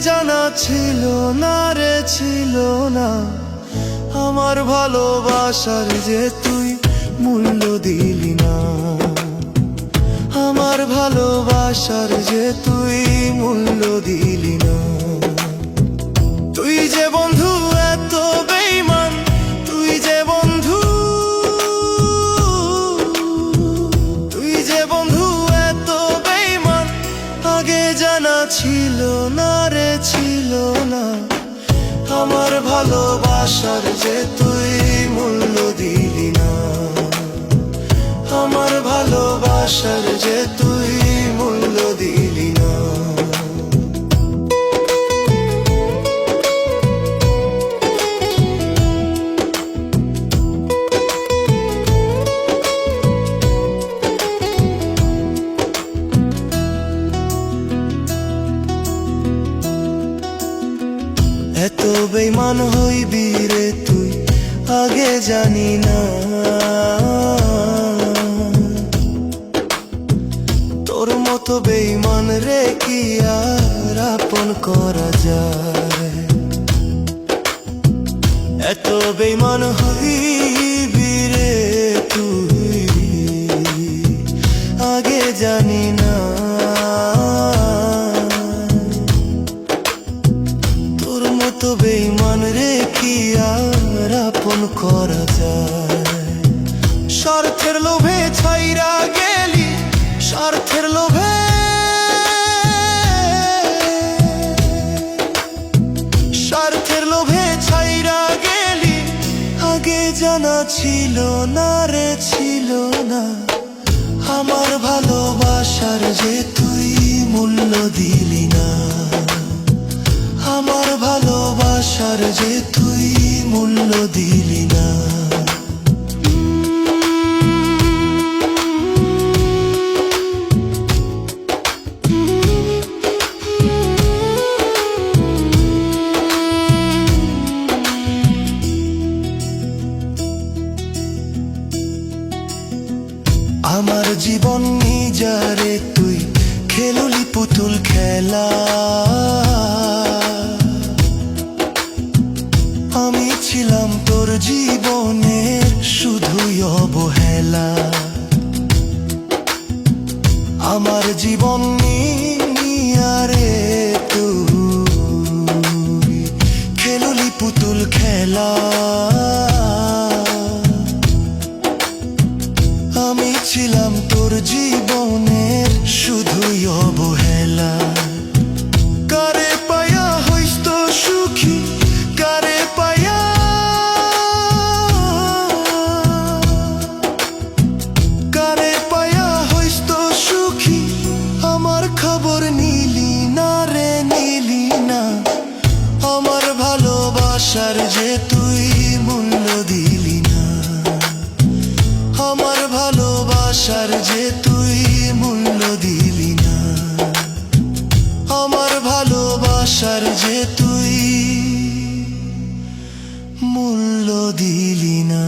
জানা ছিল না রে, ছিল না আমার ভালোবাসার যে তুই মূল্য দিলি না। আমার ভালোবাসার যে তুই মূল্য দিলি না। তুই যে বন্ধু এত বেঈমান, তুই যে বন্ধু, তুই যে বন্ধু এত বেঈমান, আগে জানা ছিল না রে, ছিল না আমার ভালোবাসার যে তুই মূল্য দিলি না। আমার ভালোবাসার যে তুই মূল্য দিলি না। এত বেঈমান হইবি রে তুই আগে জানি না। তোর মতো বেঈমান রে কি আর আপন করা যায়। এত বেঈমান হইবি রে তুই আগে জানি না। তোর মতো বেঈমান রে কি আর আপন করা যায়। স্বার্থের লোভে ছাইরা গেলি, স্বার্থের লোভে, স্বার্থের লোভে ছাইরা গেলি। আগে জানা ছিল না রে, ছিল না আমার ভালোবাসার যে তুই মূল্য দিলি না। আমার ভালোবাসার যে তুই মূল্য দিলি না। আমার জীবন নিজারে তুই খেললি পুতুল খেলা। আমি ছিলাম তোর জীবনের শুধুই অবহেলা। আমার জীবন নিয়ারে তুই খেললি পুতুল খেলা। আমি ছিলাম তোর জীবনের শুধুই অবহেলা। কারে পায়া হইস তো সুখী, কারে পায়া, কারে পায়া হইস তো সুখী। আমার খবর নিলি না রে, নিলি না আমার ভালোবাসার যে তুই মূল্য দিলি না। আমার ভালোবাসার যে তুই মূল্য দিলি না। আমার ভালোবাসার যে তুই মূল্য দিলি না।